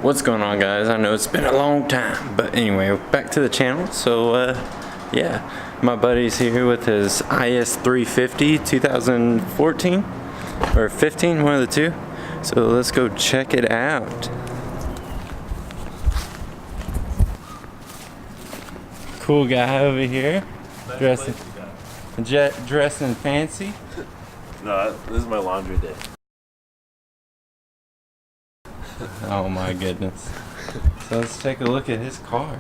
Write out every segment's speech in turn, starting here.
What's going on, guys? I know it's been a long time, but anyway, back to the channel. So yeah, my buddy's here with his IS350 2014 or 15, one of the two. So let's go check it out. Cool guy over here, dressing fancy. No, this is my laundry day. Oh my goodness. So let's take a look at his car.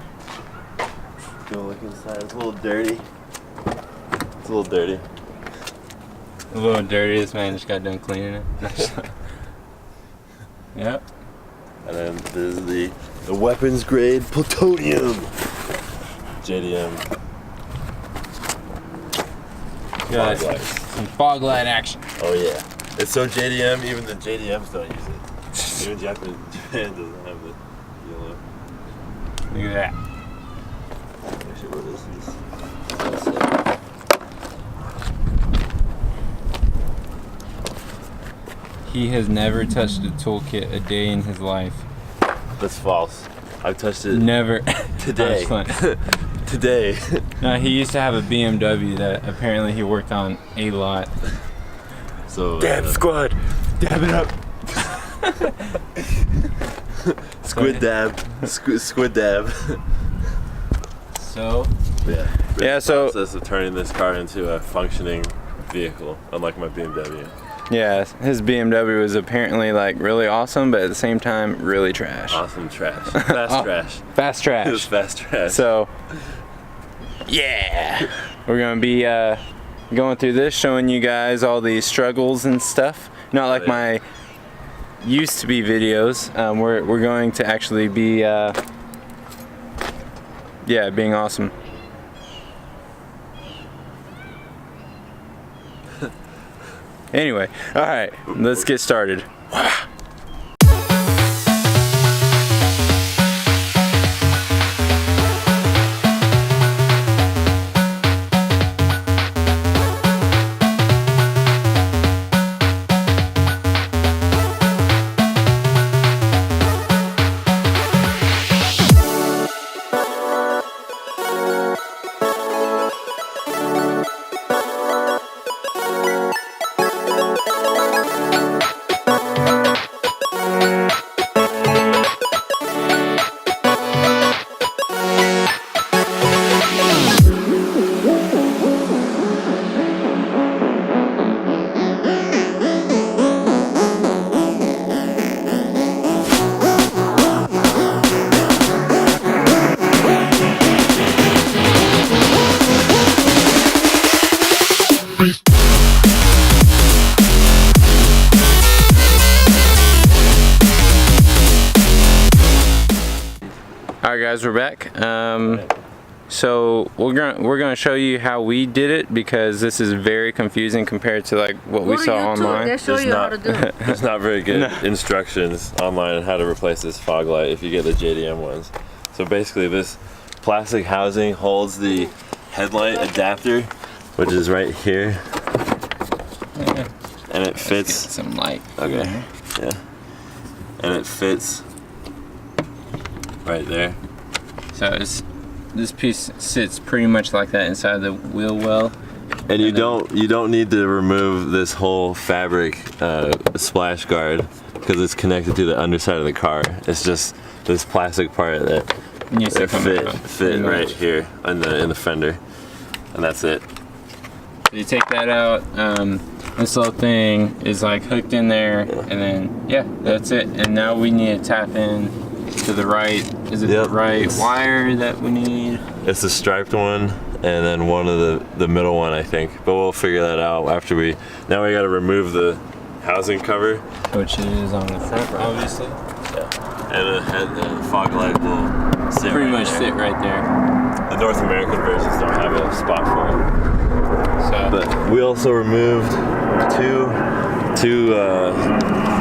Go look inside. It's a little dirty. It's a little dirty. A little dirty. This man just got done cleaning it. Yep. And then there's the weapons grade plutonium. JDM. Got Fog lights. some fog light action. Oh yeah. It's so JDM, even the JDMs don't use it. Even Japan doesn't have the yellow. Look at that. Actually, what is this? He has never touched a toolkit a day in his life. That's false. I've touched it. Never. Today. Today. No, he used to have a BMW that apparently he worked on a lot. So Dab squad, dab it up. Squid dab. Squid dab. So Yeah. So process of turning this car into a functioning vehicle, unlike my BMW. yeah, his BMW was apparently like really awesome, but at the same time really trash. Awesome trash. Fast trash. Fast trash. It was fast trash. So yeah, we're gonna be going through this, showing you guys all the struggles and stuff. Not like my used to be videos. We're going to actually be yeah, being awesome. Anyway, all right, let's get started. Alright guys, we're back. So we're gonna show you how we did it, because this is very confusing compared to like what we saw online. They show you how to do it. There's not very good instructions online on how to replace this fog light if you get the JDM ones. So basically this plastic housing holds the headlight adapter, which is right here. Yeah. And it fits Some light. Okay. Yeah. And it fits right there. So this piece sits pretty much like that inside the wheel well. And you don't need to remove this whole fabric splash guard, because it's connected to the underside of the car. It's just this plastic part that fit right here in the fender, and that's it. So you take that out. This little thing is like hooked in there, and then yeah, that's it. And now we need to tap in to the right. Is it the right wire that we need? It's the striped one, and then one of the middle one, I think. But we'll figure that out after now we got to remove the housing cover, Which is on the front, obviously. Yeah. And the fog light will sit Pretty right much there. fit right there. The North American versions don't have a spot for it. So, But we also removed two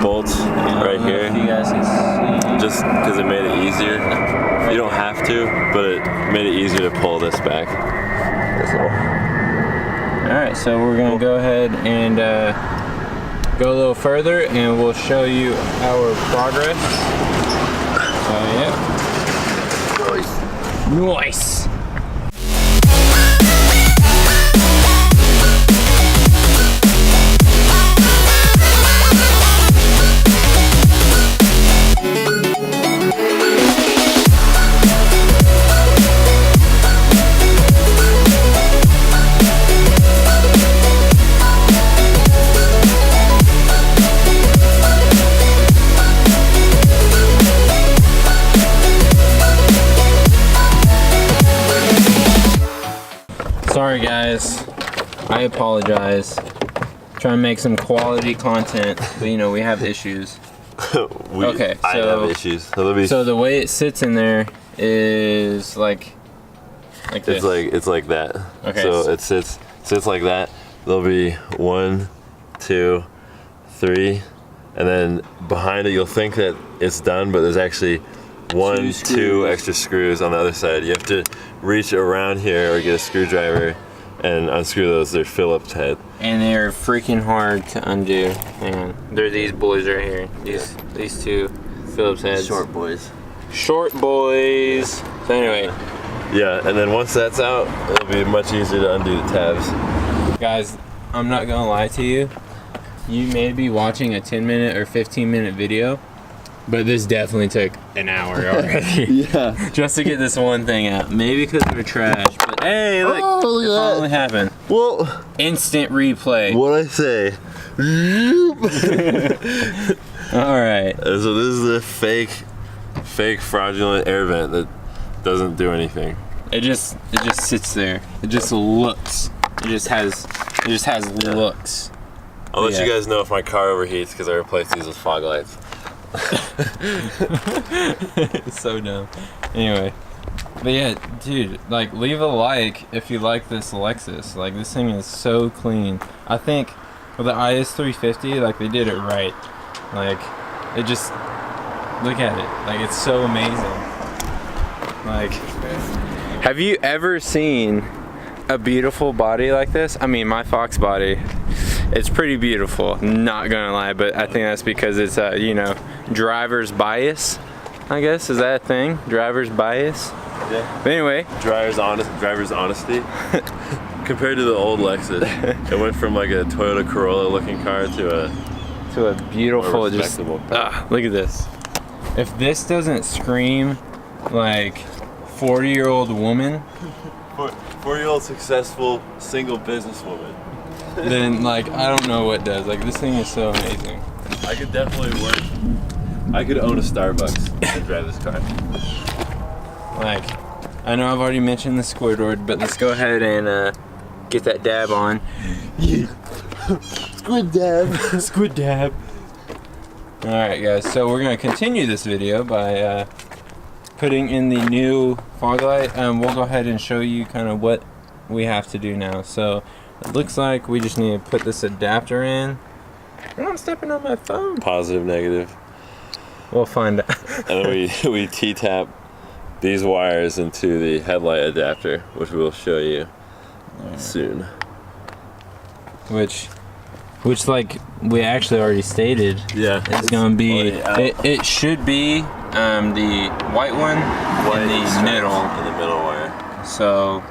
bolts right here, you guys can see. just because it made it easier. You don't have to, but it made it easier to pull this back. Alright, so we're going to go ahead and go a little further and we'll show you our progress. Nice. Sorry guys, I apologize. Trying to make some quality content, but you know, we have issues. Okay, I have issues. So the way it sits in there is like this. It's like that. Okay. So it sits like that. There'll be 1, 2, 3, and then behind it you'll think that it's done, but there's actually 1, 2 extra screws on the other side. You have to reach around here or get a screwdriver and unscrew those. They're Phillips head. And they're freaking hard to undo. Man, they're these boys right here. These two Phillips heads. Short boys. Short boys. So anyway. Yeah, and then once that's out, it'll be much easier to undo the tabs. Guys, I'm not gonna lie to you. You may be watching a 10-minute or 15-minute video, but this definitely took an hour already. Yeah. Just to get this one thing out. Maybe because we're trash, but hey, look, it finally happened. Well, instant replay. What'd I say? All right. So this is the fake fraudulent air vent that doesn't do anything. It just sits there. It just looks. It just has looks. I'll let you guys know if my car overheats because I replaced these with fog lights. It's so dumb. Anyway, but yeah, dude, like, leave a like if you like this Lexus. Like, this thing is so clean. I think with the IS350, like, they did it right. Like, it just, look at it. Like, it's so amazing. Like, have you ever seen a beautiful body like this? I mean, my Fox body, it's pretty beautiful, not gonna lie, but I think that's because it's you know, driver's bias, I guess. Is that a thing? Driver's bias? Yeah. But anyway. Driver's honesty. Compared to the old Lexus, it went from like a Toyota Corolla looking car to a beautiful, respectable car. Look at this. If this doesn't scream like 40-year-old woman, 40-year-old successful single businesswoman, then like, I don't know what does. Like, this thing is so amazing. I could definitely work. I could own a Starbucks and drive this car. Like, I know I've already mentioned the Squidward, but let's go ahead and get that dab on. Yeah. Squid dab. Squid dab. Alright guys, so we're gonna continue this video by putting in the new fog light. We'll go ahead and show you kind of what we have to do now. So it looks like we just need to put this adapter in. I'm stepping on my phone. Positive, negative. We'll find out. And then we T-tap these wires into the headlight adapter, which we'll show you soon. Which like we actually already stated, it's gonna be. It should be the white one in the middle. In the middle wire. So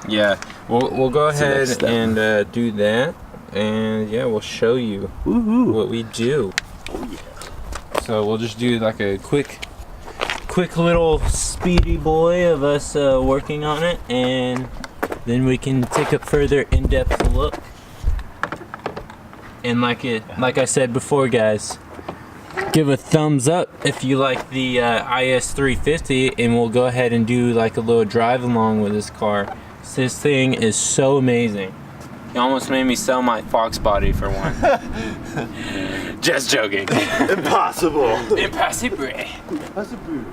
yeah, we'll go ahead and do that, and yeah, we'll show you what we do. Oh yeah. So we'll just do like a quick little speedy boy of us working on it, and then we can take a further in-depth look. And like I said before, guys, give a thumbs up if you like the IS350, and we'll go ahead and do like a little drive along with this car. This thing is so amazing. You almost made me sell my Fox body for one. Just joking. Impossible. Impossible. Impossible.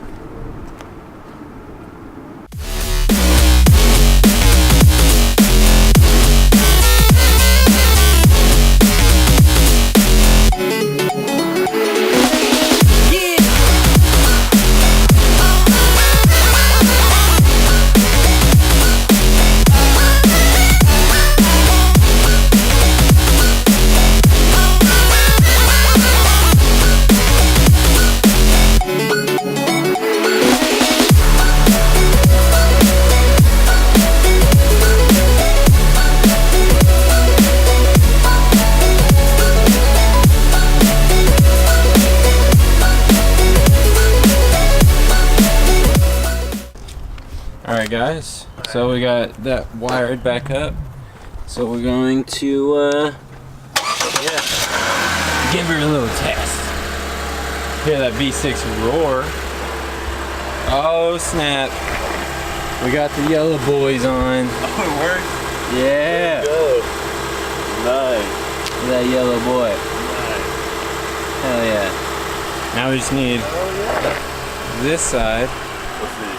Alright guys, so we got that wired back up. So we're going to give her a little test. Hear that V6 roar. Oh snap. We got the yellow boys on. Oh, it worked? Yeah. There you go. Nice. That yellow boy. Nice. Hell yeah. Now we just need this side. Let's see.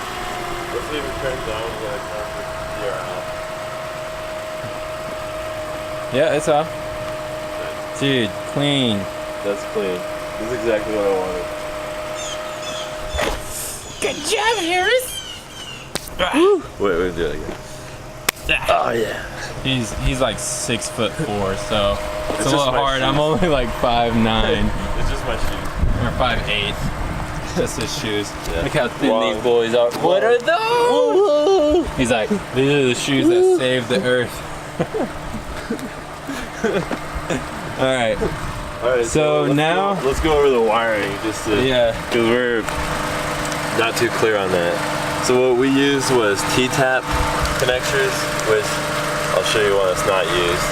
Let's see if it turns on when it comes to DRL. Yeah, it's off. Dude, clean. That's clean. This is exactly what I wanted. Good job, Harris. Wait, do it again. Oh yeah. He's like 6'4", so it's a just little my hard. shoes. I'm only like 5'9" It's just my shoes. or 5'8". Just his shoes. Yeah. Look how thin Wrong. these boys are. What are those? He's like, these are the shoes that saved the earth. All right. All right. So now let's go over the wiring just to because we're not too clear on that. So what we used was T-tap connectors, which I'll show you one that's not used.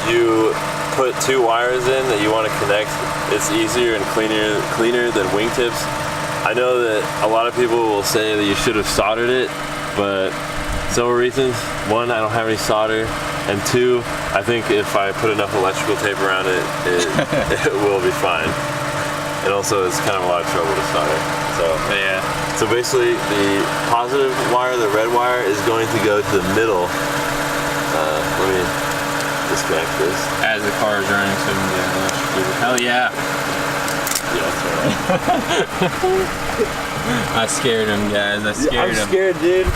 You put 2 wires in that you want to connect. It's easier and cleaner than wingtips. I know that a lot of people will say that you should have soldered it, but several reasons. 1, I don't have any solder, and 2, I think if I put enough electrical tape around it, it will be fine. And also, it's kind of a lot of trouble to solder. So basically, the positive wire, the red wire, is going to go to the middle. Let me disconnect this. as the car is running, so we can get electrocuted. Hell yeah! Yeah, that's alright. I scared him, guys. I scared him. I'm scared, dude.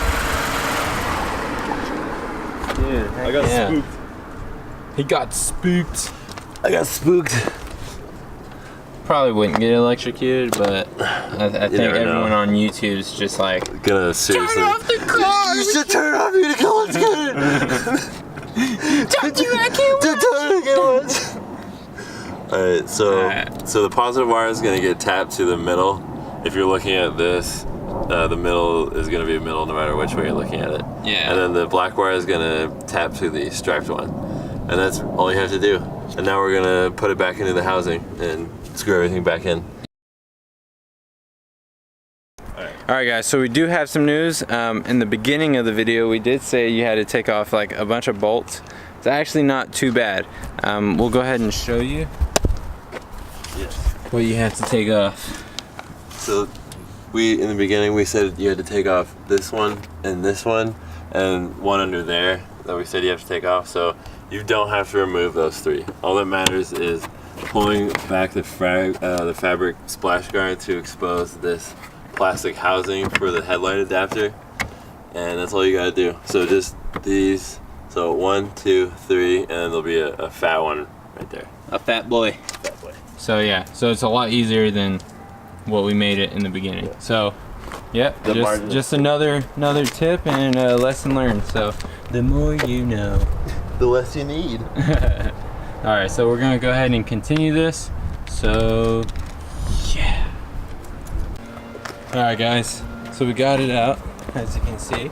Dude, I got spooked. He got spooked. I got spooked. Probably wouldn't get electrocuted, but I think everyone on YouTube is just like, Gonna seriously. turn off the car! You should turn off your Nicole's good. Don't do that, Alright, so the positive wire is gonna get tapped to the middle. If you're looking at this, the middle is gonna be middle no matter which way you're looking at it. Yeah. And then the black wire is gonna tap to the striped one. And that's all you have to do. And now we're gonna put it back into the housing and screw everything back in. Alright guys, so we do have some news. In the beginning of the video we did say you had to take off like a bunch of bolts. It's actually not too bad. We'll go ahead and show you what you have to take off. So in the beginning we said you had to take off this one and one under there that we said you have to take off. So you don't have to remove those 3. All that matters is pulling back the fabric splash guard to expose this plastic housing for the headlight adapter, and that's all you gotta do. So just these, so 1, 2, 3, and then there'll be a fat one right there. A fat boy. Fat boy. So yeah, so it's a lot easier than what we made it in the beginning. Yeah. So yep, just another tip and a lesson learned. So the more you know, the less you need. Alright, so we're gonna go ahead and continue this. So yeah. Alright guys, so we got it out, as you can see.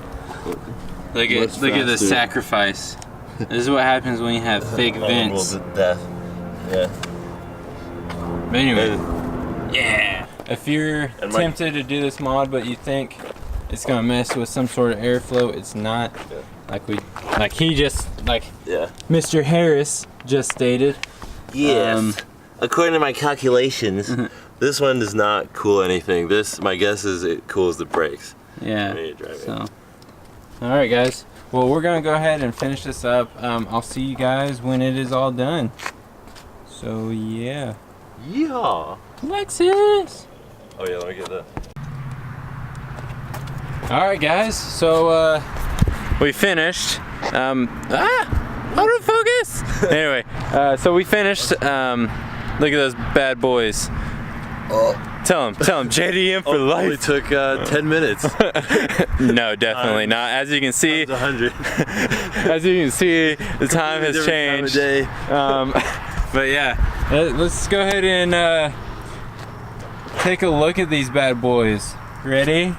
Look at the sacrifice. This is what happens when you have fake vents. To death. Yeah. But anyway, yeah. If you're tempted to do this mod but you think it's gonna mess with some sort of airflow, it's not. Yeah. Mr. Harris just stated. Yes. According to my calculations, this one does not cool anything. This, my guess is it cools the brakes. Yeah. So, all right, guys. Well, we're gonna go ahead and finish this up. I'll see you guys when it is all done. So yeah. Yeah. Lexus. Oh yeah, let me get that. All right, guys. So we finished. Autofocus. Anyway, so we finished. Look at those bad boys. Tell them, JDM for life. Only took 10 minutes. No, definitely not. As you can see, 100. as you can see, the time has changed. But yeah, let's go ahead and take a look at these bad boys. Ready?